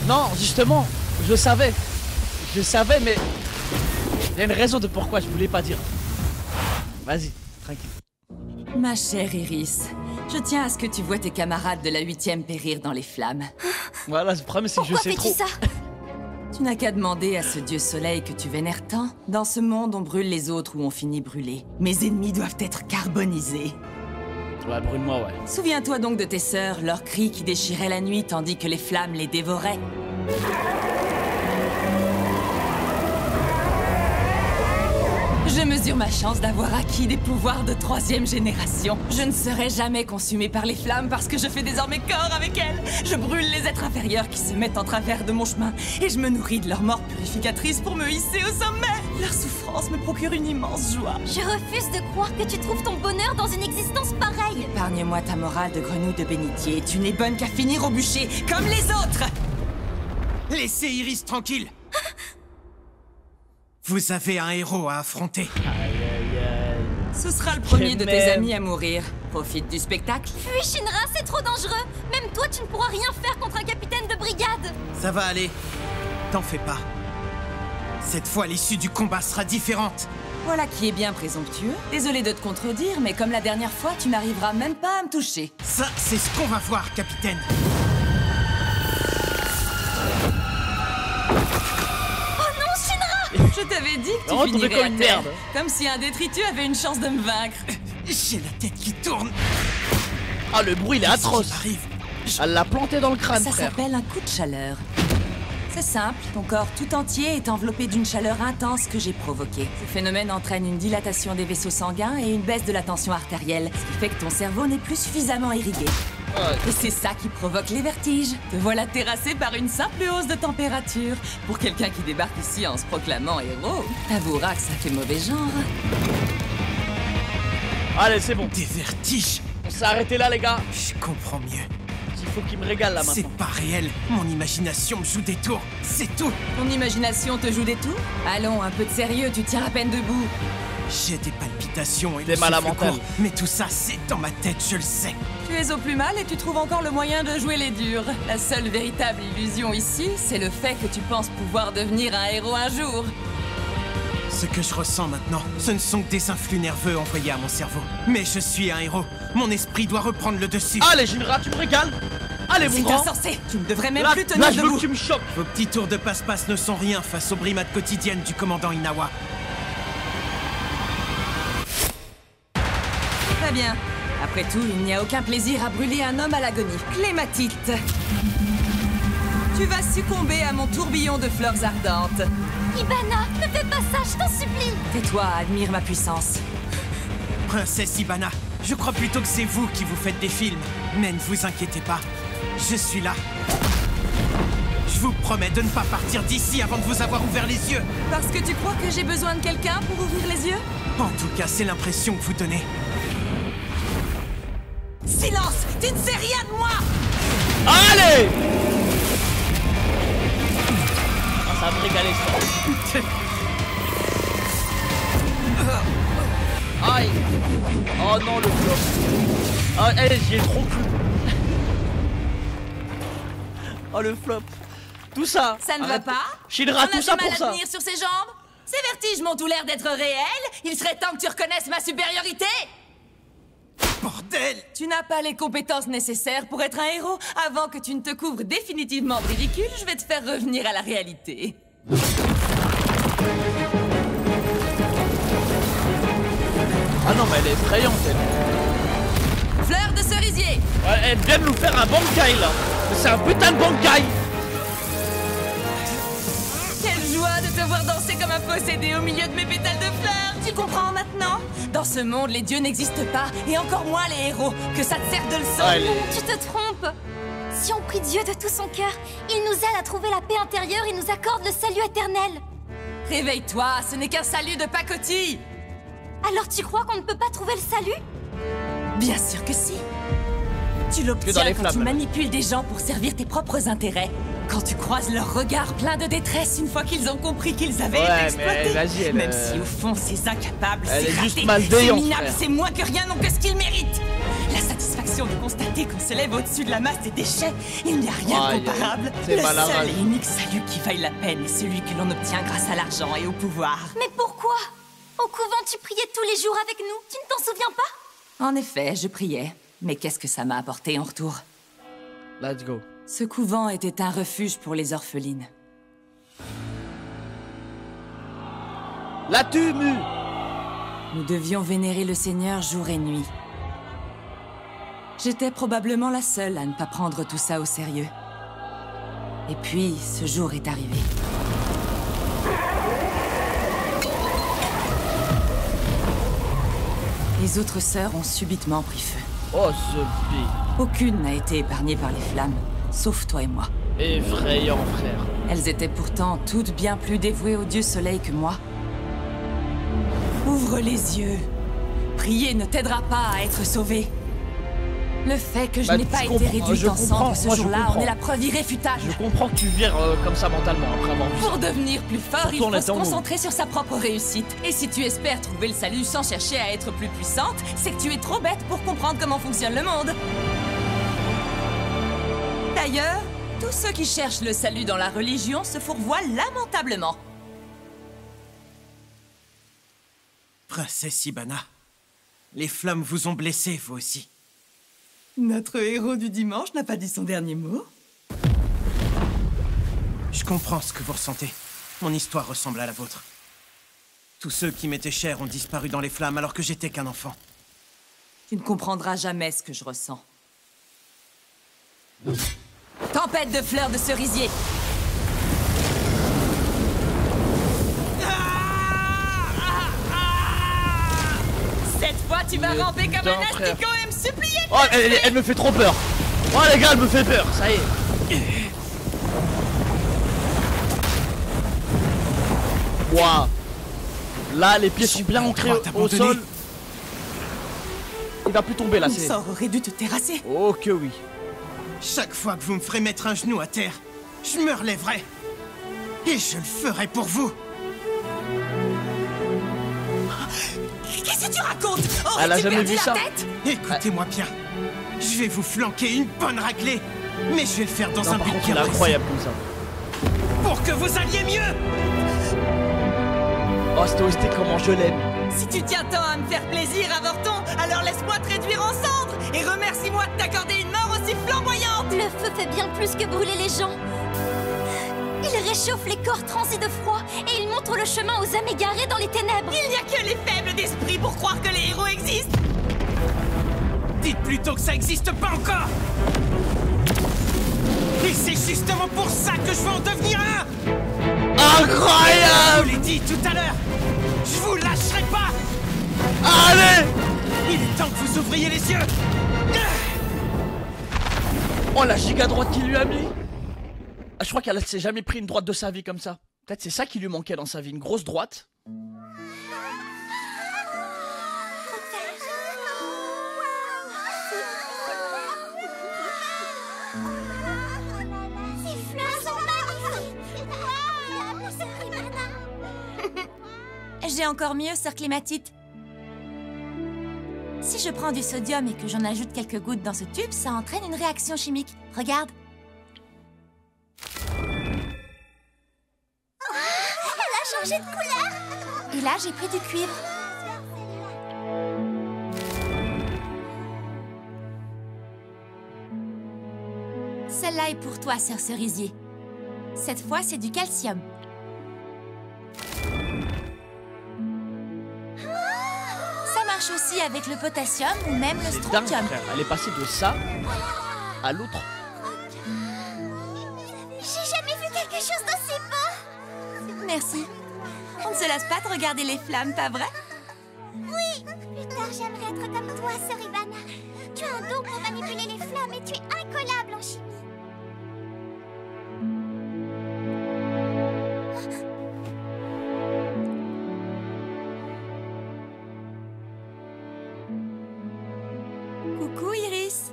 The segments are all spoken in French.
Non, justement, je savais. Je savais, mais il y a une raison de pourquoi je voulais pas dire. Vas-y, tranquille. Ma chère Iris, je tiens à ce que tu vois tes camarades de la 8e périr dans les flammes. Voilà, le problème c'est que je sais trop. Pourquoi fais-tu ça? Tu n'as qu'à demander à ce dieu soleil que tu vénères tant. Dans ce monde, on brûle les autres ou on finit brûlés. Mes ennemis doivent être carbonisés. Ouais, brûle-moi, ouais. Souviens-toi donc de tes sœurs, leurs cris qui déchiraient la nuit tandis que les flammes les dévoraient. Je mesure ma chance d'avoir acquis des pouvoirs de 3e génération. Je ne serai jamais consumée par les flammes parce que je fais désormais corps avec elles. Je brûle les êtres inférieurs qui se mettent en travers de mon chemin et je me nourris de leur mort purificatrice pour me hisser au sommet. Leur souffrance me procure une immense joie. Je refuse de croire que tu trouves ton bonheur dans une existence pareille. Épargne-moi ta morale de grenouille de bénitier. Tu n'es bonne qu'à finir au bûcher, comme les autres. Laissez Iris tranquille. Vous avez un héros à affronter. Aïe aïe aïe. Ce sera le premier de tes même. amis à mourir. Profite du spectacle. Fuis, Shinra, c'est trop dangereux. Même toi, tu ne pourras rien faire contre un capitaine de brigade. Ça va aller. T'en fais pas. Cette fois, l'issue du combat sera différente. Voilà qui est bien présomptueux. Désolé de te contredire, mais comme la dernière fois, tu n'arriveras même pas à me toucher. Ça, c'est ce qu'on va voir, capitaine. Je t'avais dit que Oh, tu tombé finirais comme à une terre. merde. Comme si un détritus avait une chance de me vaincre. J'ai la tête qui tourne. Ah, le bruit il est atroce. Arrive. Elle l'a planté dans le crâne, Ça frère. s'appelle un coup de chaleur. C'est simple, ton corps tout entier est enveloppé d'une chaleur intense que j'ai provoquée. Ce phénomène entraîne une dilatation des vaisseaux sanguins et une baisse de la tension artérielle, ce qui fait que ton cerveau n'est plus suffisamment irrigué. Et c'est ça qui provoque les vertiges. Te voilà terrassé par une simple hausse de température. Pour quelqu'un qui débarque ici en se proclamant héros, t'avoueras que ça fait mauvais genre. Allez, c'est bon. Des vertiges. On s'est arrêté là, les gars. Je comprends mieux. Il faut qu'il me régale là C'est maintenant. pas réel. Mon imagination me joue des tours. C'est tout. Ton imagination te joue des tours? Allons, un peu de sérieux, tu tiens à peine debout. J'ai des palpitations et Des le mal à souffle mental. court, mais tout ça, c'est dans ma tête, je le sais. Tu es au plus mal et tu trouves encore le moyen de jouer les durs. La seule véritable illusion ici, c'est le fait que tu penses pouvoir devenir un héros un jour. Ce que je ressens maintenant, ce ne sont que des influx nerveux envoyés à mon cerveau. Mais je suis un héros. Mon esprit doit reprendre le dessus. Allez, Shinra, tu me régales. Allez, mon C'est grand. insensé. Tu ne devrais même Là, plus tenir là, je veux debout. que tu me choques. Vos petits tours de passe-passe ne sont rien face aux brimades quotidiennes du commandant Inawa. Très bien. Après tout, il n'y a aucun plaisir à brûler un homme à l'agonie. Clématite. Tu vas succomber à mon tourbillon de fleurs ardentes. Ibana, ne fais pas ça, je t'en supplie. Tais-toi, admire ma puissance. Princesse Ibana, je crois plutôt que c'est vous qui vous faites des films. Mais ne vous inquiétez pas, je suis là. Je vous promets de ne pas partir d'ici avant de vous avoir ouvert les yeux. Parce que tu crois que j'ai besoin de quelqu'un pour ouvrir les yeux? En tout cas, c'est l'impression que vous donnez. Silence! Tu ne sais rien de moi! Allez. Ah, ça va me régaler, ça. Aïe. Oh non, le flop. Ah, j'y ai trop cru. Oh, le flop. Tout ça. Ça ne va Arrête. pas? Shinra, On tout a ça du mal pour à ça. tenir sur ses jambes? Ces vertiges m'ont tout l'air d'être réels. Il serait temps que tu reconnaisses ma supériorité. Bordel! Tu n'as pas les compétences nécessaires pour être un héros. Avant que tu ne te couvres définitivement de ridicule, je vais te faire revenir à la réalité. Ah non, mais elle est effrayante, elle. Fleur de cerisier. Ouais, elle vient de nous faire un bankai, là. Mais c'est un putain de bankai. Quelle joie de te voir danser comme un possédé au milieu de mes pétales de fleurs. Tu comprends maintenant? Dans ce monde, les dieux n'existent pas, et encore moins les héros. Que ça te serve de leçon. Ah, elle est- Non, tu te trompes. Si on prie Dieu de tout son cœur, il nous aide à trouver la paix intérieure et nous accorde le salut éternel. Réveille-toi, ce n'est qu'un salut de pacotille. Alors tu crois qu'on ne peut pas trouver le salut? Bien sûr que si. Tu Que dans l'obtiens les quand flammes. tu manipules des gens pour servir tes propres intérêts. Quand tu croises leur regard plein de détresse une fois qu'ils ont compris qu'ils avaient Ouais, été mais exploités. vas-y, elle, Même si au fond ces incapables, elle c'est est juste raté, malveillante, c'est minable, frère. c'est moins que rien n'ont que ce qu'ils méritent. La satisfaction satisfaction de constater qu'on s'élève au-dessus de la masse des déchets. Il n'y a rien de comparable. c'est Le malade. seul et unique salut qui vaille la peine est celui que l'on obtient grâce à l'argent et au pouvoir. Mais pourquoi? Au couvent, tu priais tous les jours avec nous. Tu ne t'en souviens pas? En effet, je priais. Mais qu'est-ce que ça m'a apporté en retour? Let's go. Ce couvent était un refuge pour les orphelines. La Tumu! Nous devions vénérer le Seigneur jour et nuit. J'étais probablement la seule à ne pas prendre tout ça au sérieux. Et puis, ce jour est arrivé. Les autres sœurs ont subitement pris feu. Oh, Sophie. Aucune n'a été épargnée par les flammes, sauf toi et moi. Effrayant, frère. Elles étaient pourtant toutes bien plus dévouées au dieu soleil que moi. Ouvre les yeux. Prier ne t'aidera pas à être sauvé. Le fait que je n'ai pas été réduite en cendres ce jour-là en est la preuve irréfutable. Je comprends que tu vires comme ça mentalement après avoir vu ça. Pour devenir plus fort, Surtout il en faut se étant concentrer sur sa propre réussite. Et si tu espères trouver le salut sans chercher à être plus puissante, c'est que tu es trop bête pour comprendre comment fonctionne le monde. D'ailleurs, tous ceux qui cherchent le salut dans la religion se fourvoient lamentablement. Princesse Ibana, les flammes vous ont blessé, vous aussi. Notre héros du dimanche n'a pas dit son dernier mot. Je comprends ce que vous ressentez. Mon histoire ressemble à la vôtre. Tous ceux qui m'étaient chers ont disparu dans les flammes alors que j'étais qu'un enfant. Tu ne comprendras jamais ce que je ressens. Tempête de fleurs de cerisier. Cette fois, tu vas ramper comme un asticot et me supplier de Oh, elle me fait trop peur. Oh, les gars, elle me fait peur. Ça y est. Waouh. Là, les pieds sont bien ancrés au sol. Il va plus tomber là, Mon c'est... sort aurait dû te terrasser. Oh que oui. Chaque fois que vous me ferez mettre un genou à terre, je me relèverai. Et je le ferai pour vous. Qu'est-ce que tu racontes? Elle a Aurais-tu jamais perdu vu la ça. tête? Écoutez-moi bien. Je vais vous flanquer une bonne raclée. Mais je vais le faire dans Non, un par but contre, bien il est précis. incroyable comme ça. Pour que vous alliez mieux. Oh, c'était hosté comment je l'aime. Si tu tiens tant à me faire plaisir, avorton, alors laisse-moi te réduire en cendres et remercie-moi de t'accorder une mort aussi flamboyante. Le feu fait bien plus que brûler les gens. Il réchauffe les corps transis de froid et il montre le chemin aux âmes égarées dans les ténèbres. Il n'y a que les faibles d'esprit pour croire que les héros existent. Dites plutôt que ça existe pas encore. Et c'est justement pour ça que je veux en devenir un. Je Incroyable. vous l'ai dit tout à l'heure. Je vous lâcherai pas. Allez. Il est temps que vous ouvriez les yeux. Oh, la giga droite qu'il lui a mis. Ah, je crois qu'elle s'est jamais pris une droite de sa vie comme ça. Peut-être c'est ça qui lui manquait dans sa vie, une grosse droite. Ces fleurs sont magnifiques. J'ai encore mieux, sœur Clématite. Si je prends du sodium et que j'en ajoute quelques gouttes dans ce tube, ça entraîne une réaction chimique. Regarde. Elle a changé de couleur. Et là, j'ai pris du cuivre. Celle-là est pour toi, sœur Cerisier. Cette fois, c'est du calcium. Ça marche aussi avec le potassium ou même le C'est dingue, strontium. frère. Elle est passée de ça à l'autre. J'ai jamais vu quelque chose d'aussi beau. Merci. On ne se lasse pas de regarder les flammes, pas vrai? Oui. Plus tard, j'aimerais être comme toi, sœur Ibana. Tu as un don pour manipuler les flammes et tu es incollable en chimie. Coucou, Iris.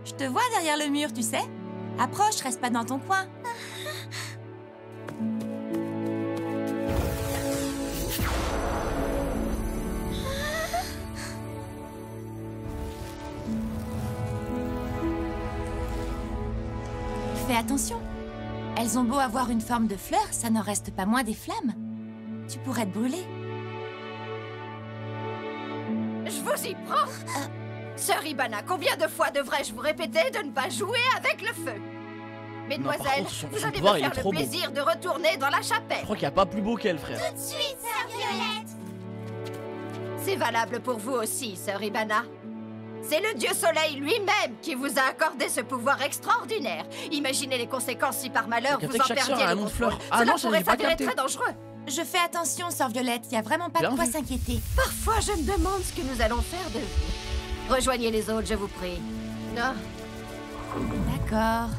Je te vois derrière le mur, tu sais. Approche, reste pas dans ton coin. Fais attention. Elles ont beau avoir une forme de fleur, ça n'en reste pas moins des flammes. Tu pourrais te brûler. Je vous y prends. Sœur Ibana, combien de fois devrais-je vous répéter de ne pas jouer avec le feu? Mesdemoiselles, vous allez me faire le plaisir de retourner dans la chapelle. Je crois qu'il n'y a pas plus beau qu'elle, frère. Tout de suite, sœur Violette. C'est valable pour vous aussi, sœur Ibana. C'est le dieu soleil lui-même qui vous a accordé ce pouvoir extraordinaire. Imaginez les conséquences si par malheur vous en perdiez le contrôle. Cela pourrait s'avérer très dangereux. Je fais attention, sœur Violette, il n'y a vraiment pas de quoi s'inquiéter. Parfois, je me demande ce que nous allons faire de vous. Rejoignez les autres, je vous prie. Non. D'accord.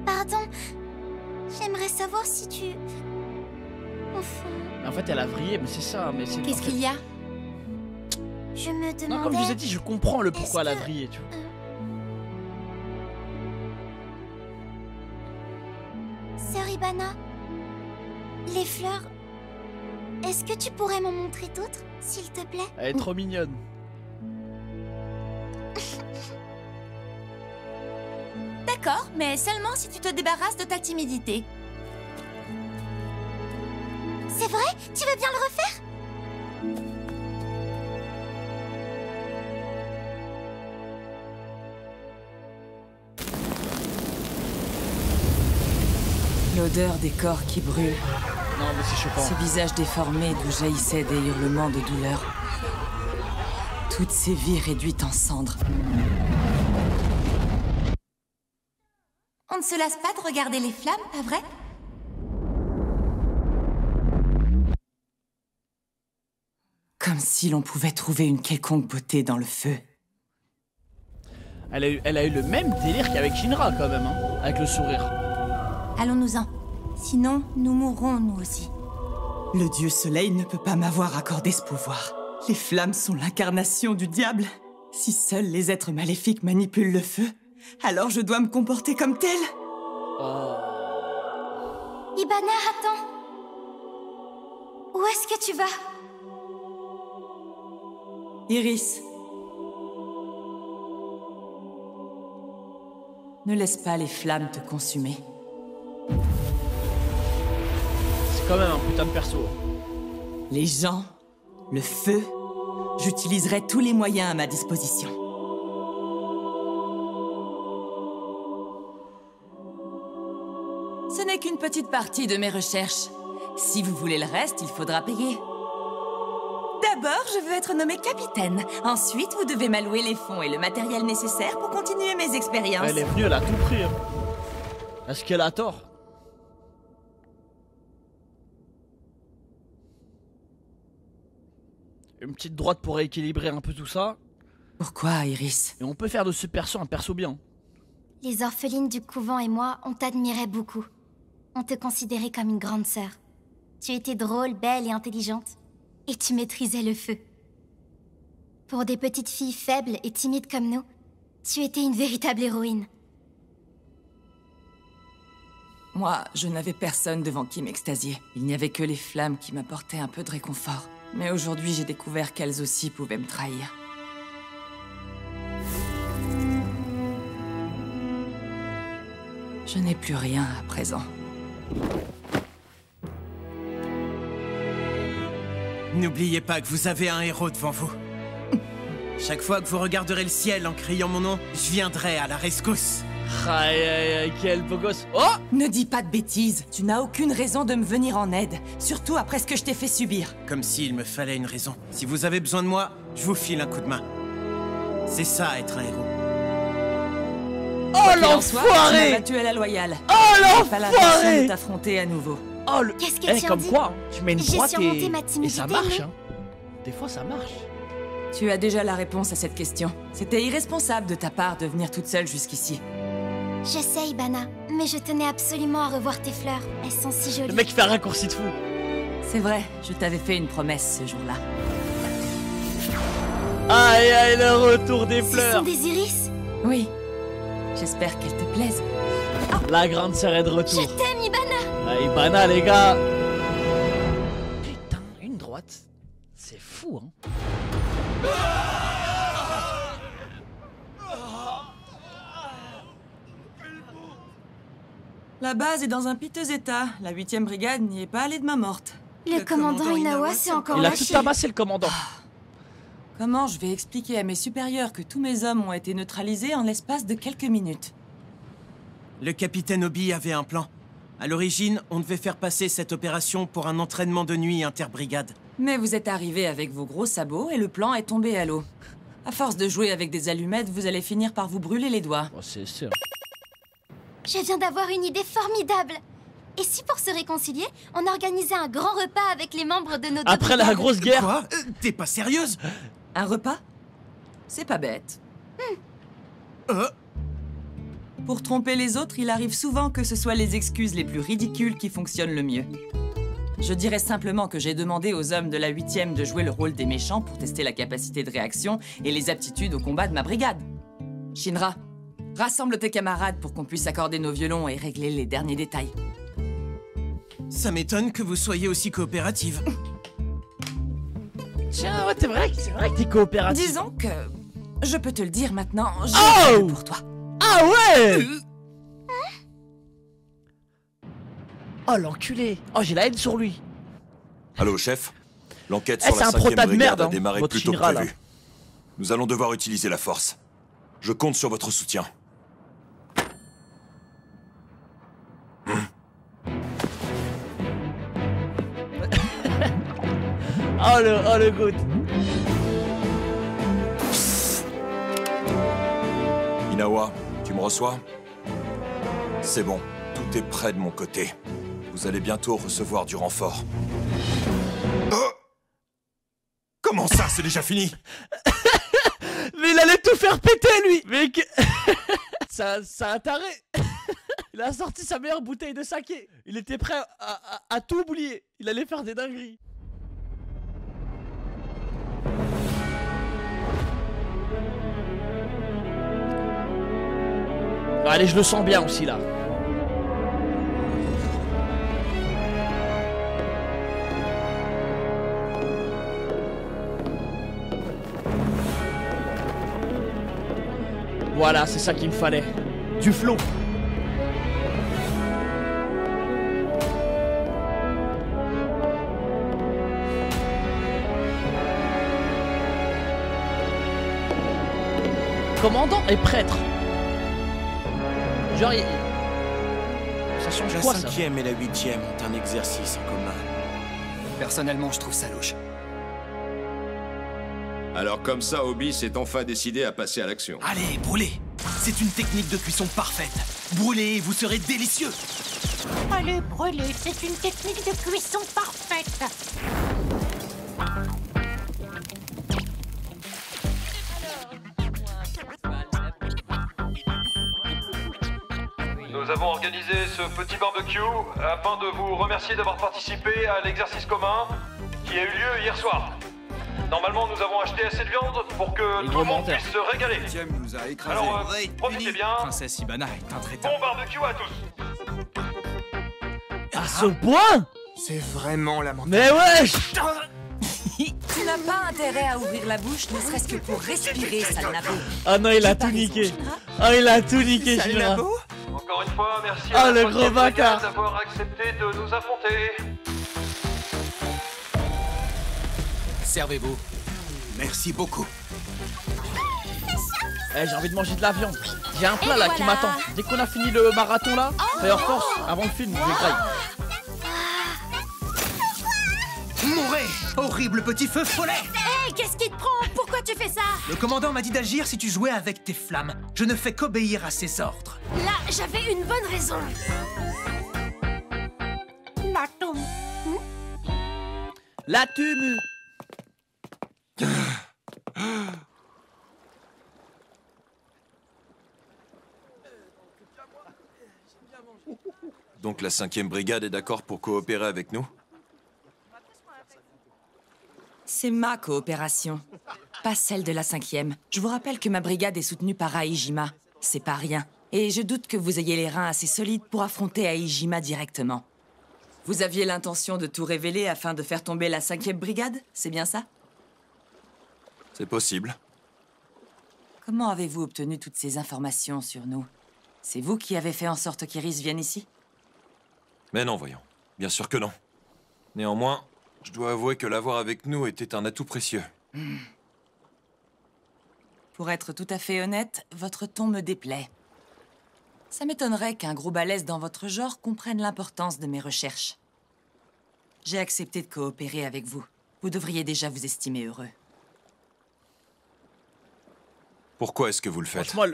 Pardon, j'aimerais savoir si tu... Enfin... Mais en fait, elle a vrillé, mais c'est ça. Mais c'est. Qu'est-ce qu'il y a? Je me demandais... Non, comme je vous ai dit, je comprends le pourquoi elle a vrillé, tu vois. Sœur Ibana, les fleurs... Est-ce que tu pourrais m'en montrer d'autres, s'il te plaît? Elle est trop mignonne. D'accord, mais seulement si tu te débarrasses de ta timidité. C'est vrai? Tu veux bien le refaire? L'odeur des corps qui brûlent. Non, mais c'est choquant. Ces visages déformés d'où jaillissaient des hurlements de douleur. Toutes ces vies réduites en cendres. On ne se lasse pas de regarder les flammes, pas vrai? Comme si l'on pouvait trouver une quelconque beauté dans le feu. Elle a eu le même délire qu'avec Shinra, quand même, hein, avec le sourire. Allons-nous-en. Sinon, nous mourrons, nous aussi. Le dieu soleil ne peut pas m'avoir accordé ce pouvoir. Les flammes sont l'incarnation du diable. Si seuls les êtres maléfiques manipulent le feu, alors je dois me comporter comme tel. Oh. Ibana, attends. Où est-ce que tu vas? Iris, Ne laisse pas les flammes te consumer. C'est quand même un putain de perso. les gens, le feu, j'utiliserai tous les moyens à ma disposition. Ce n'est qu'une petite partie de mes recherches. Si vous voulez le reste, il faudra payer. D'abord, je veux être nommée capitaine. Ensuite, vous devez m'allouer les fonds et le matériel nécessaire pour continuer mes expériences. Elle est venue, elle a tout pris. Hein. Est-ce qu'elle a tort? Une petite droite pour rééquilibrer un peu tout ça. Pourquoi, Iris? Et on peut faire de ce perso un perso bien. Les orphelines du couvent et moi, on t'admirait beaucoup. On te considérait comme une grande sœur. Tu étais drôle, belle et intelligente. Et tu maîtrisais le feu. Pour des petites filles faibles et timides comme nous, tu étais une véritable héroïne. Moi, je n'avais personne devant qui m'extasier. Il n'y avait que les flammes qui m'apportaient un peu de réconfort. Mais aujourd'hui, j'ai découvert qu'elles aussi pouvaient me trahir. Je n'ai plus rien à présent. N'oubliez pas que vous avez un héros devant vous. Chaque fois que vous regarderez le ciel en criant mon nom, je viendrai à la rescousse. Aïe aïe aïe, quel beau gosse. Oh! Ne dis pas de bêtises, tu n'as aucune raison de me venir en aide, surtout après ce que je t'ai fait subir. Comme s'il me fallait une raison. Si vous avez besoin de moi, je vous file un coup de main. C'est ça, être un héros. Oh Tu m'as l'enfoiré! battu à la loyale. Oh Pas l'intention de l'enfoiré! t'affronter à nouveau. Oh le... Qu'est-ce que Eh, tu en comme dis? quoi, hein, tu mets une J'ai droite surmonté ma et timidité, ça marche. mais- Hein. Des fois, ça marche. Tu as déjà la réponse à cette question. C'était irresponsable de ta part de venir toute seule jusqu'ici. Je sais, Ibana, mais je tenais absolument à revoir tes fleurs. Elles sont si jolies. Le mec, il fait un raccourci de fou. C'est vrai, je t'avais fait une promesse ce jour-là. Aïe aïe, le retour des Ce sont fleurs. des iris. Oui, j'espère qu'elles te plaisent. La grande sœur est de Je retour. t'aime, Ibana. Ah, Ibana, les gars. Putain, une droite. fou, hein. La base est dans un piteux état. La 8e brigade n'y est pas allée de main morte. Le commandant Inawa s'est encore Il a lâché. tout tabassé, le commandant. Comment je vais expliquer à mes supérieurs que tous mes hommes ont été neutralisés en l'espace de quelques minutes? Le capitaine Obi avait un plan. À l'origine, on devait faire passer cette opération pour un entraînement de nuit interbrigade. Mais vous êtes arrivés avec vos gros sabots et le plan est tombé à l'eau. À force de jouer avec des allumettes, vous allez finir par vous brûler les doigts. Oh, c'est sûr. Je viens d'avoir une idée formidable. Et si pour se réconcilier, on organisait un grand repas avec les membres de nos deux Après la brigades? grosse guerre. Quoi? T'es pas sérieuse? Un repas? C'est pas bête. Pour tromper les autres, il arrive souvent que ce soit les excuses les plus ridicules qui fonctionnent le mieux. Je dirais simplement que j'ai demandé aux hommes de la 8e de jouer le rôle des méchants pour tester la capacité de réaction et les aptitudes au combat de ma brigade. Shinra, rassemble tes camarades pour qu'on puisse accorder nos violons et régler les derniers détails. Ça m'étonne que vous soyez aussi coopérative. Tiens, ouais, c'est vrai que t'es coopératif. Disons que... Je peux te le dire maintenant, j'ai Oh pour toi. Ah ouais. Oh l'enculé. Oh, j'ai la haine sur lui. Allô, chef? L'enquête sur c'est la un 5e prota de brigade merde, a hein, démarré votre plus tôt que Shinra, là. prévu. Nous allons devoir utiliser la force. Je compte sur votre soutien. Oh le good. Inawa, tu me reçois? C'est bon, tout est prêt de mon côté. Vous allez bientôt recevoir du renfort. Comment ça, c'est déjà fini? Mais il allait tout faire péter, lui. Mais que... ça a un taré. Il a sorti sa meilleure bouteille de saké. Il était prêt à tout oublier. Il allait faire des dingueries. Bon, allez, je le sens bien aussi, là. Voilà, c'est ça qu'il me fallait. Du flow. Commandant et prêtre. Genre, ça change quoi, ça? La 5e et la 8e ont un exercice en commun. Personnellement, je trouve ça louche. Alors comme ça, Obi s'est enfin décidé à passer à l'action. Allez, brûlez! C'est une technique de cuisson parfaite. Brûlez et vous serez délicieux. Allez, brûler, c'est une technique de cuisson parfaite. Nous avons organisé ce petit barbecue afin de vous remercier d'avoir participé à l'exercice commun qui a eu lieu hier soir. Normalement, nous avons acheté assez de viande pour que tout le monde puisse se régaler. Nous a écrasé. Alors, profitez bien. Princesse Ibana est intraitable. Bon barbecue à tous. À ce point? C'est vraiment lamentable. Mais wesh! Tu n'as pas intérêt à ouvrir la bouche, ne serait-ce que pour respirer, sale nabo. Ah non, il a tout niqué. Ah, il a tout niqué, Shinra. Encore une fois, merci Ah, à le la gros 5e brigade bâtard. d'avoir accepté de nous affronter. Servez-vous. Merci beaucoup. Eh, j'ai envie de manger de la viande. J'ai un plat là qui m'attend. Dès qu'on a fini le marathon là, Fire Force, avant le film, je vais graille. Mourez, horrible petit feu follet! Hé, qu'est-ce qui te prend? Pourquoi tu fais ça? Le commandant m'a dit d'agir si tu jouais avec tes flammes. Je ne fais qu'obéir à ses ordres. Là, j'avais une bonne raison. La tumu. Donc la 5e brigade est d'accord pour coopérer avec nous? C'est ma coopération, pas celle de la 5e. Je vous rappelle que ma brigade est soutenue par Aijima. C'est pas rien. Et je doute que vous ayez les reins assez solides pour affronter Aijima directement. Vous aviez l'intention de tout révéler afin de faire tomber la 5e brigade, c'est bien ça? C'est possible. Comment avez-vous obtenu toutes ces informations sur nous? C'est vous qui avez fait en sorte qu'Iris vienne ici? Mais non, voyons. Bien sûr que non. Néanmoins, je dois avouer que l'avoir avec nous était un atout précieux. Pour être tout à fait honnête, votre ton me déplaît. Ça m'étonnerait qu'un gros balèze dans votre genre comprenne l'importance de mes recherches. J'ai accepté de coopérer avec vous. Vous devriez déjà vous estimer heureux. Pourquoi est-ce que vous le faites? Franchement,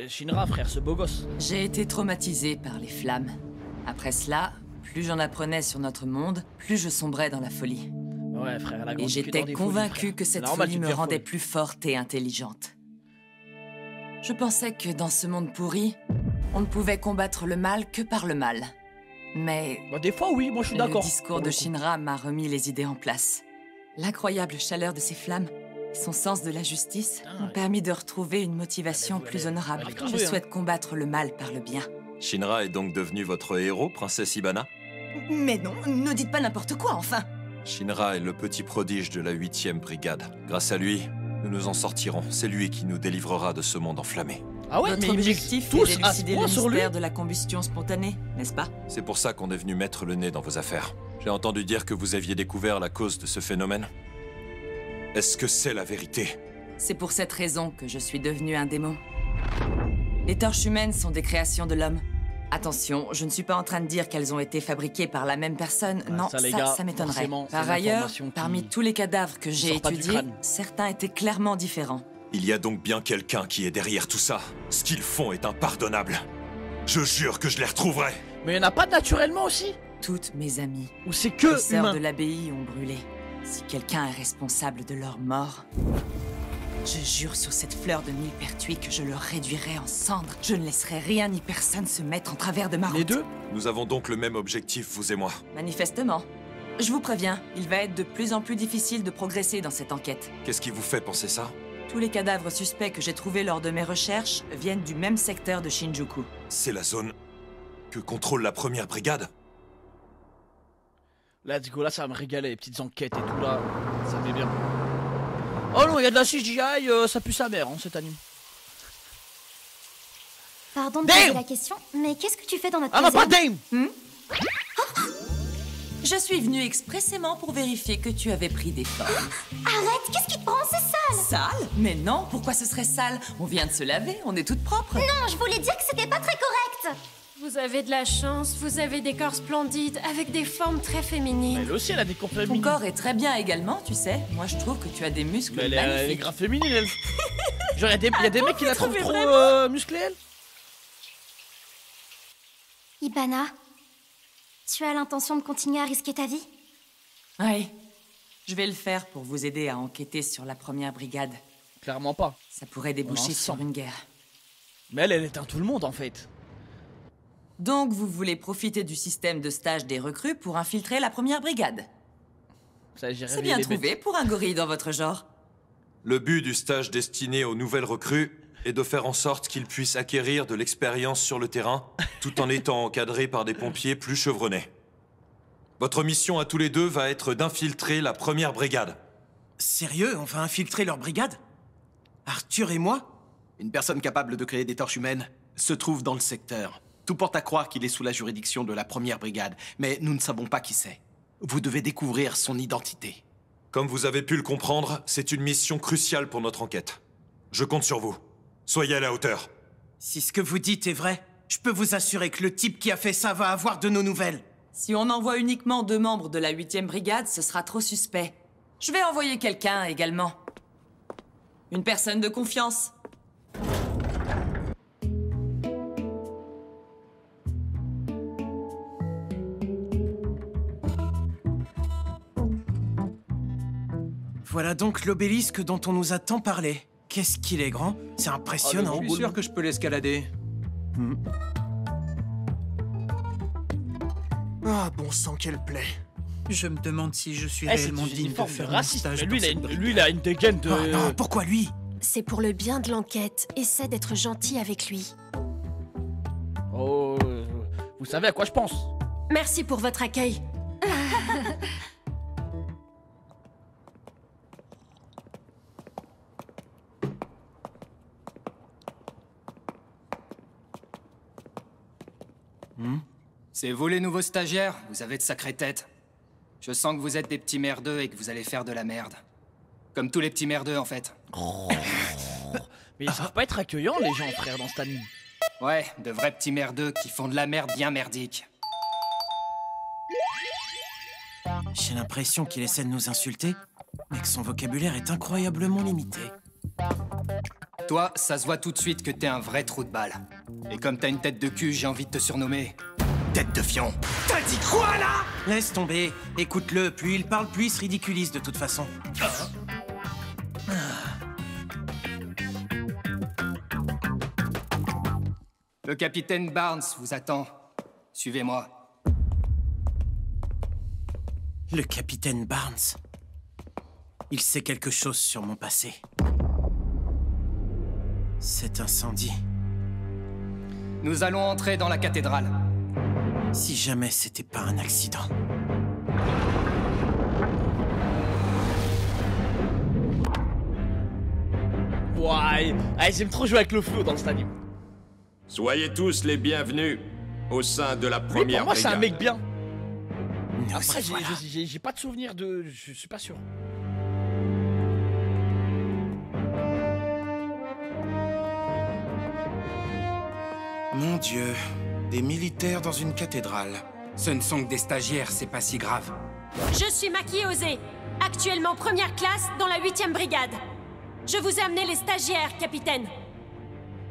Shinra, frère, ce beau gosse. J'ai été traumatisé par les flammes. Après cela, plus j'en apprenais sur notre monde, plus je sombrais dans la folie. Ouais, frère, la grande Et j'étais convaincu que cette folie me rendait plus forte et intelligente. Je pensais que dans ce monde pourri, on ne pouvait combattre le mal que par le mal. Mais... Bah, des fois, oui, moi je suis d'accord. Le discours de Shinra m'a remis les idées en place. L'incroyable chaleur de ses flammes, son sens de la justice, m'ont permis de retrouver une motivation plus honorable. Je souhaite combattre le mal par le bien. Shinra est donc devenu votre héros, princesse Ibana? Mais non, ne dites pas n'importe quoi, enfin! Shinra est le petit prodige de la 8e brigade. Grâce à lui, nous nous en sortirons. C'est lui qui nous délivrera de ce monde enflammé. Ah ouais, votre objectif est d'élucider le mystère de la combustion spontanée, n'est-ce pas? C'est pour ça qu'on est venu mettre le nez dans vos affaires. J'ai entendu dire que vous aviez découvert la cause de ce phénomène. Est-ce que c'est la vérité? C'est pour cette raison que je suis devenu un démon. Les torches humaines sont des créations de l'homme. Attention, je ne suis pas en train de dire qu'elles ont été fabriquées par la même personne. Non, ça m'étonnerait. Par ailleurs, parmi tous les cadavres que j'ai étudiés, certains étaient clairement différents. Il y a donc bien quelqu'un qui est derrière tout ça. Ce qu'ils font est impardonnable. Je jure que je les retrouverai. Mais il n'y en a pas naturellement aussi? Toutes mes amies. Ou c'est que les sœurs de l'abbaye ont brûlé. Si quelqu'un est responsable de leur mort, je jure sur cette fleur de millepertuis que je le réduirai en cendres. Je ne laisserai rien ni personne se mettre en travers de ma route. Les deux? Nous avons donc le même objectif, vous et moi. Manifestement. Je vous préviens, il va être de plus en plus difficile de progresser dans cette enquête. Qu'est-ce qui vous fait penser ça? Tous les cadavres suspects que j'ai trouvés lors de mes recherches viennent du même secteur de Shinjuku. C'est la zone que contrôle la 1e brigade? Let's go, là ça va me régaler, les petites enquêtes et tout là, ça met bien. Oh non, il y a de la CGI, ça pue sa mère, hein, cet anime. Pardon de poser la question, mais qu'est-ce que tu fais dans notre caserne? Ah non, pas Dame! Je suis venue expressément pour vérifier que tu avais pris des formes. Arrête, qu'est-ce qui te prend? C'est sale! Sale? Mais non, pourquoi ce serait sale? On vient de se laver, on est toutes propres. Non, je voulais dire que c'était pas très correct! Vous avez de la chance, vous avez des corps splendides, avec des formes très féminines. Elle aussi, elle a des corps féminines. Ton corps est très bien également, tu sais. Moi, je trouve que tu as des muscles magnifiques. Elle est grave féminine, elle. Genre, il y a des mecs qui la trouvent trop musclée, elle. Ibana, tu as l'intention de continuer à risquer ta vie? Oui. Je vais le faire pour vous aider à enquêter sur la 1e brigade. Clairement pas. Ça pourrait déboucher sur une guerre. Mais elle éteint tout le monde, en fait. Donc, vous voulez profiter du système de stage des recrues pour infiltrer la 1e brigade? C'est bien trouvé pour un gorille dans votre genre. Le but du stage destiné aux nouvelles recrues est de faire en sorte qu'ils puissent acquérir de l'expérience sur le terrain, tout en étant encadrés par des pompiers plus chevronnés. Votre mission à tous les deux va être d'infiltrer la 1e brigade. Sérieux, on va infiltrer leur brigade? Arthur et moi? Une personne capable de créer des torches humaines se trouve dans le secteur. Tout porte à croire qu'il est sous la juridiction de la 1e brigade, mais nous ne savons pas qui c'est. Vous devez découvrir son identité. Comme vous avez pu le comprendre, c'est une mission cruciale pour notre enquête. Je compte sur vous. Soyez à la hauteur. Si ce que vous dites est vrai, je peux vous assurer que le type qui a fait ça va avoir de nos nouvelles. Si on envoie uniquement 2 membres de la 8e brigade, ce sera trop suspect. Je vais envoyer quelqu'un également. Une personne de confiance. Voilà donc l'obélisque dont on nous a tant parlé. Qu'est-ce qu'il est grand? C'est impressionnant. Je suis sûr que je peux l'escalader. Ah, bon sang, quelle plaie. Je me demande si je suis réellement digne de faire un stage lui, il a une dégaine de... Oh non, pourquoi lui? C'est pour le bien de l'enquête. Essaie d'être gentil avec lui. Oh, vous savez à quoi je pense. Merci pour votre accueil. C'est vous les nouveaux stagiaires? Vous avez de sacrées têtes. Je sens que vous êtes des petits merdeux et que vous allez faire de la merde. Comme tous les petits merdeux, en fait. Oh. Mais ils savent pas être accueillants, les gens, frère, dans cet anime. Ouais, de vrais petits merdeux qui font de la merde bien merdique. J'ai l'impression qu'il essaie de nous insulter, mais que son vocabulaire est incroyablement limité. Toi, ça se voit tout de suite que t'es un vrai trou de balle. Et comme t'as une tête de cul, j'ai envie de te surnommer... Tête de fion. T'as dit quoi, là? Laisse tomber. Écoute-le, plus il parle, plus il se ridiculise de toute façon. Le capitaine Barnes vous attend. Suivez-moi. Le capitaine Barnes. Il sait quelque chose sur mon passé. Cet incendie. Nous allons entrer dans la cathédrale. Si jamais c'était pas un accident. Ouais, ah, j'aime trop jouer avec le flow dans cet anime. Soyez tous les bienvenus au sein de la première brigade. Pour moi, c'est un mec bien. Nous Après, voilà. j'ai pas de souvenir de... Je suis pas sûr. Mon Dieu, des militaires dans une cathédrale. Ce ne sont que des stagiaires, c'est pas si grave. Je suis Maki Ose, actuellement première classe dans la 8e brigade. Je vous ai amené les stagiaires, capitaine.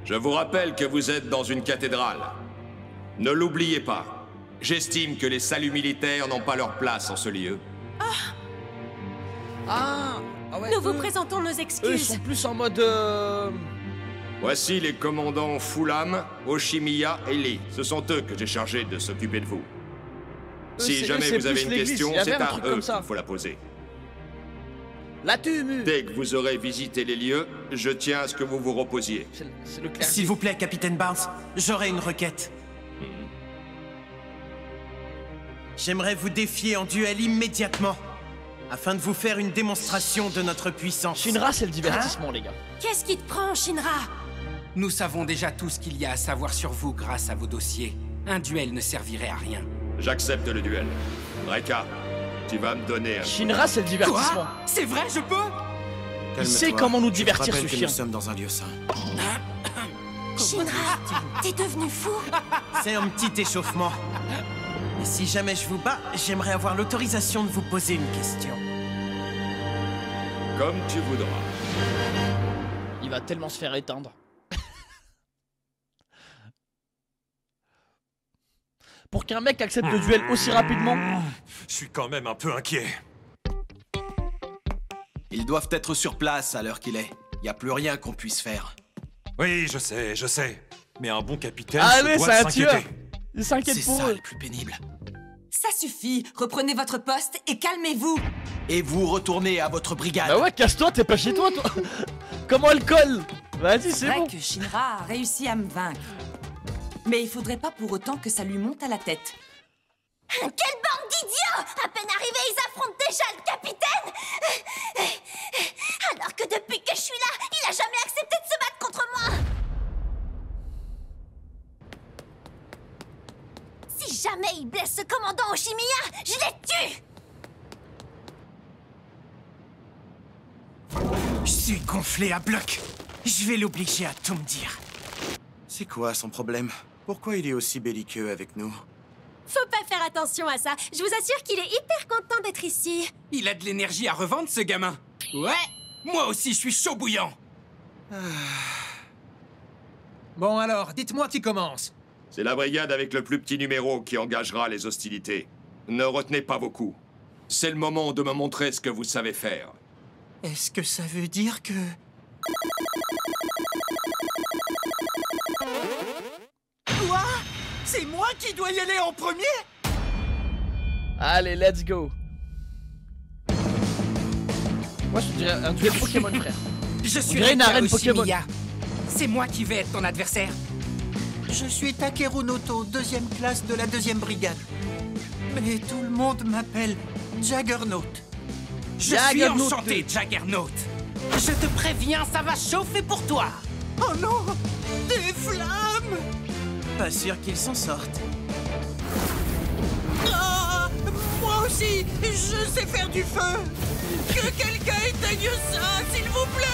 Je vous rappelle que vous êtes dans une cathédrale. Ne l'oubliez pas. J'estime que les saluts militaires n'ont pas leur place en ce lieu. Ah ouais, Nous vous présentons nos eux, ils excuses. sont plus en mode... Voici les commandants Fulham, Oshimiya et Lee. Ce sont eux que j'ai chargés de s'occuper de vous. Si jamais vous avez une question, c'est à eux qu'il faut la poser. La tumu. Dès que vous aurez visité les lieux, je tiens à ce que vous vous reposiez. C'est le clergé. S'il vous plaît, capitaine Barnes, j'aurais une requête. J'aimerais vous défier en duel immédiatement, afin de vous faire une démonstration de notre puissance. Shinra, c'est le divertissement, les gars. Qu'est-ce qui te prend, Shinra? Nous savons déjà tout ce qu'il y a à savoir sur vous grâce à vos dossiers. Un duel ne servirait à rien. J'accepte le duel. Reka, tu vas me donner un... Shinra, c'est le divertissement. Quoi? C'est vrai, je peux? Il sait comment nous divertir, ce que chien. Nous sommes dans un lieu saint. Shinra, t'es devenu fou? C'est un petit échauffement. Et si jamais je vous bats, j'aimerais avoir l'autorisation de vous poser une question. Comme tu voudras. Il va tellement se faire éteindre. Pour qu'un mec accepte le duel aussi rapidement... Je suis quand même un peu inquiet. Ils doivent être sur place à l'heure qu'il est. Y a plus rien qu'on puisse faire. Oui, je sais. Mais un bon capitaine Allez, se doit c'est un s'inquiéter. tueur. Il s'inquiète C'est pour ça eux. le plus pénible. Ça suffit, reprenez votre poste et calmez-vous. Et vous retournez à votre brigade. Bah ouais, casse-toi, t'es pas chez toi, toi. Comment elle colle? Vas-y, c'est vrai bon. que Shinra a réussi à me vaincre. Mais il faudrait pas pour autant que ça lui monte à la tête. Quelle bande d'idiots! À peine arrivés, ils affrontent déjà le capitaine! Alors que depuis que je suis là, il a jamais accepté de se battre contre moi! Si jamais il blesse ce commandant Oshimiya, je les tue! Je suis gonflé à bloc. Je vais l'obliger à tout me dire. C'est quoi son problème? Pourquoi il est aussi belliqueux avec nous? Faut pas faire attention à ça. Je vous assure qu'il est hyper content d'être ici. Il a de l'énergie à revendre, ce gamin. Ouais, moi aussi, je suis chaud bouillant. Bon alors, dites-moi qui commence. C'est la brigade avec le plus petit numéro qui engagera les hostilités. Ne retenez pas vos coups. C'est le moment de me montrer ce que vous savez faire. Est-ce que ça veut dire que... Quoi? C'est moi qui dois y aller en premier? Allez, let's go. Moi, je dirais un duel Pokémon, frère. Je suis une arène Oshimiya. Pokémon. C'est moi qui vais être ton adversaire. Je suis Takeru Noto, 2e classe de la 2e brigade. Mais tout le monde m'appelle Jaggernaut. Je suis enchanté, Jaggernaut. Je te préviens, ça va chauffer pour toi. Oh non! Des flammes! Pas sûr qu'ils s'en sortent. aussi, je sais faire du feu. Que quelqu'un éteigne ça, s'il vous plaît.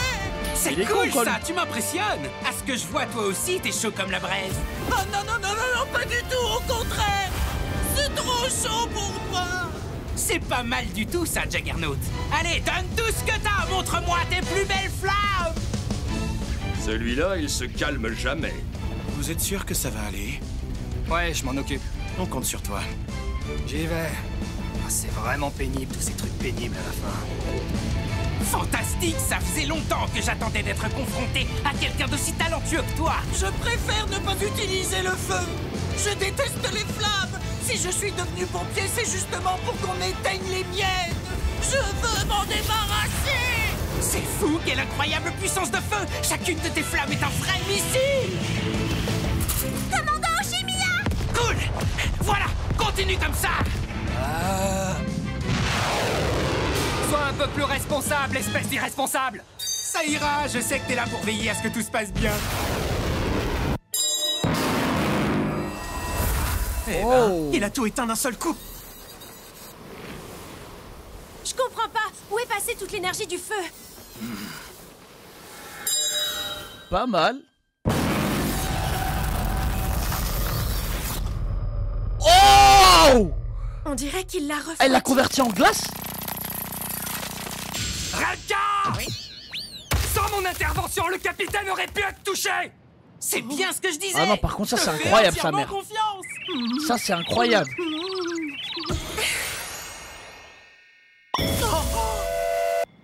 C'est cool ça, tu m'impressionnes. À ce que je vois, toi aussi, t'es chaud comme la braise. Oh non, non, non, non, non, pas du tout, au contraire. C'est trop chaud pour moi. C'est pas mal du tout ça, Juggernaut. Allez, donne tout ce que t'as, montre-moi tes plus belles flammes. Celui-là, il se calme jamais. Vous êtes sûr que ça va aller? Ouais, je m'en occupe. On compte sur toi. J'y vais. Ah, c'est vraiment pénible, tous ces trucs pénibles à la fin. Fantastique, ça faisait longtemps que j'attendais d'être confronté à quelqu'un d'aussi talentueux que toi. Je préfère ne pas utiliser le feu. Je déteste les flammes. Si je suis devenu pompier, c'est justement pour qu'on éteigne les miennes. Je veux m'en débarrasser. C'est fou, quelle incroyable puissance de feu. Chacune de tes flammes est un vrai missile. Commandant Chimia. Cool. Voilà, continue comme ça. Sois un peu plus responsable, espèce d'irresponsable. Ça ira, je sais que t'es là pour veiller à ce que tout se passe bien. Eh ben, il a tout éteint d'un seul coup. Je comprends pas. Où est passée toute l'énergie du feu? Pas mal. Oh! On dirait qu'il l'a refait. Elle l'a converti en glace? Regarde! Sans mon intervention, le capitaine aurait pu être touché. C'est bien ce que je disais. Ah non, par contre, ça c'est incroyable, sa mère. Ça c'est incroyable.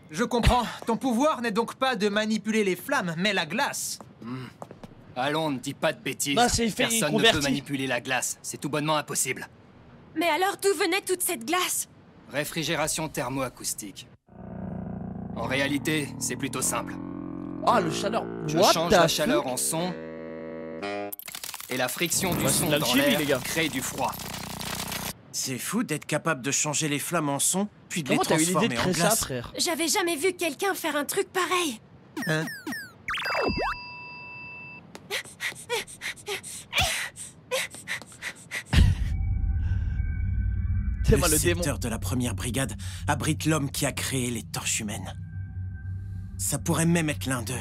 Je comprends. Ton pouvoir n'est donc pas de manipuler les flammes, mais la glace. Allons, ne dis pas de bêtises. Bah, Personne ne peut manipuler la glace. C'est tout bonnement impossible. Mais alors d'où venait toute cette glace? Réfrigération thermoacoustique. En réalité, c'est plutôt simple. Ah, le chaleur. Je change la chaleur en son. Et la friction du son dans l'air crée du froid. C'est fou d'être capable de changer les flammes en son, puis de les Comment t'as eu l'idée de transformer en créer ça, glace. frère? J'avais jamais vu quelqu'un faire un truc pareil. Hein? C'est moi le le démon. secteur de la première brigade abrite l'homme qui a créé les torches humaines. Ça pourrait même être l'un d'eux.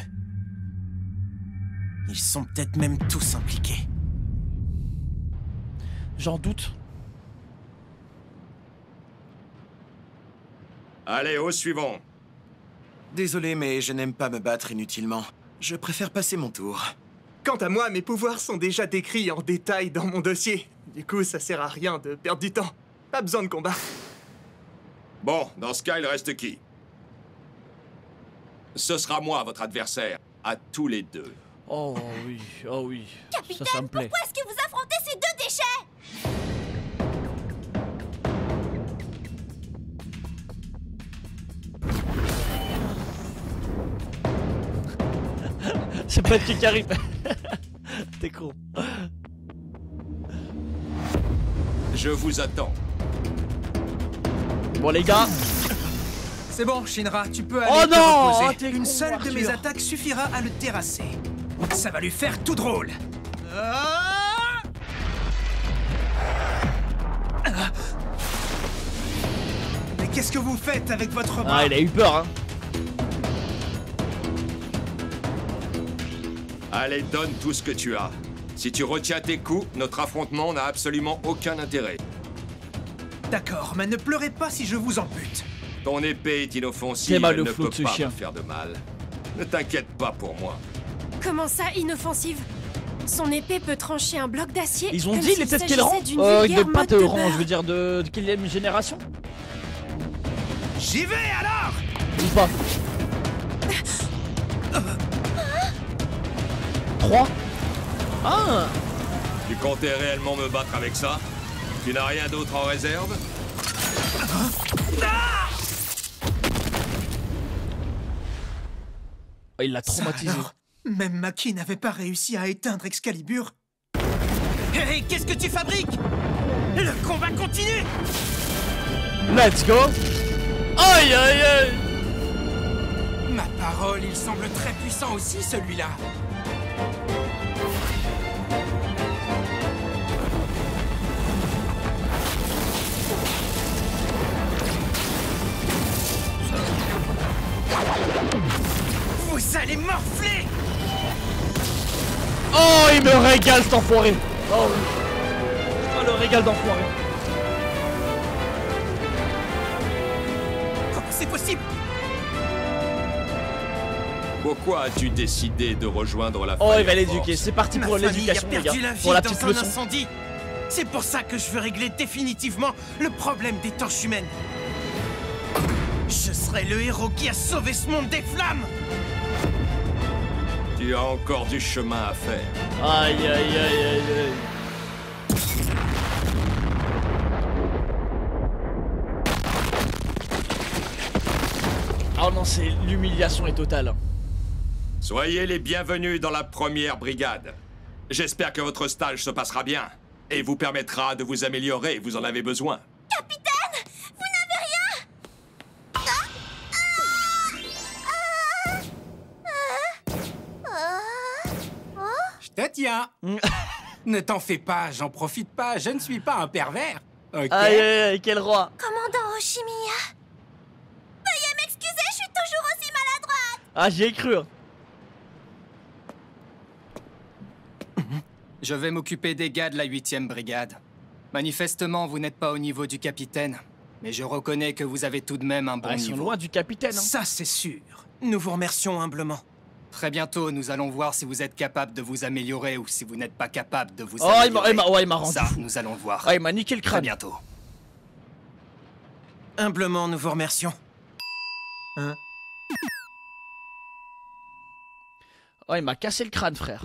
Ils sont peut-être même tous impliqués. J'en doute. Allez, au suivant. Désolé, mais je n'aime pas me battre inutilement. Je préfère passer mon tour. Quant à moi, mes pouvoirs sont déjà décrits en détail dans mon dossier. Du coup, ça sert à rien de perdre du temps. Pas besoin de combat. Bon, dans ce cas, il reste qui? Ce sera moi, votre adversaire. À tous les deux. Oh oui, oh oui. Capitaine, ça me plaît. pourquoi est-ce que vous affrontez ces deux déchets? C'est pas de qui arrive. T'es con. Je vous attends. Bon les gars. C'est bon, Shinra, tu peux aller Oh te non, reposer. Une seule de mes attaques suffira à le terrasser. Ça va lui faire tout drôle. Mais qu'est-ce que vous faites avec votre bras? Ah, il a eu peur, hein. Allez, donne tout ce que tu as. Si tu retiens tes coups, notre affrontement n'a absolument aucun intérêt. D'accord, mais ne pleurez pas si je vous ampute. Ton épée est inoffensive, elle ne peut pas me faire de mal. Ne t'inquiète pas pour moi. Comment ça, inoffensive? Son épée peut trancher un bloc d'acier. Ils ont dit, il était de quel rang? De pas de rang, je veux dire, de quelle génération? J'y vais alors! Ou pas? 3. Ah! Tu comptais réellement me battre avec ça? Tu n'as rien d'autre en réserve? Oh, il l'a traumatisé. Alors, même Maki n'avait pas réussi à éteindre Excalibur. Hé, qu'est-ce que tu fabriques? Le combat continue! Let's go! Aïe aïe aïe! Ma parole, il semble très puissant aussi, celui-là. allez morfler. Oh, il me régale cet enfoiré. Oh, le régal d'enfoiré. Comment c'est possible? Pourquoi as-tu décidé de rejoindre la Oh, Fire il va Force? l'éduquer. C'est parti pour l'éducation, les gars. Pour la petite dans un leçon. incendie. C'est pour ça que je veux régler définitivement le problème des torches humaines. Je serai le héros qui a sauvé ce monde des flammes. Tu as encore du chemin à faire. Aïe, aïe, aïe, aïe, aïe. Oh non, c'est l'humiliation est totale. Soyez les bienvenus dans la première brigade. J'espère que votre stage se passera bien et vous permettra de vous améliorer, vous en avez besoin. Capitaine, vous n'avez rien. Je te tiens. Ne t'en fais pas, j'en profite pas, je ne suis pas un pervers. Ok. Aïe, aïe, aïe, quel roi. Commandant Oshimiya. Veuillez m'excuser, je suis toujours aussi maladroite. Ah, j'y ai cru. Hein. Je vais m'occuper des gars de la 8e brigade. Manifestement, vous n'êtes pas au niveau du capitaine. Mais je reconnais que vous avez tout de même un bon Ils sont niveau. loin du capitaine. Hein. Ça, c'est sûr. Nous vous remercions humblement. Très bientôt, nous allons voir si vous êtes capable de vous améliorer ou si vous n'êtes pas capable de vous Oh, améliorer. il m'a rendu. Ça, nous allons voir. Ah, il m'a niqué le crâne. Très bientôt. Humblement, nous vous remercions. Oh, il m'a cassé le crâne, frère.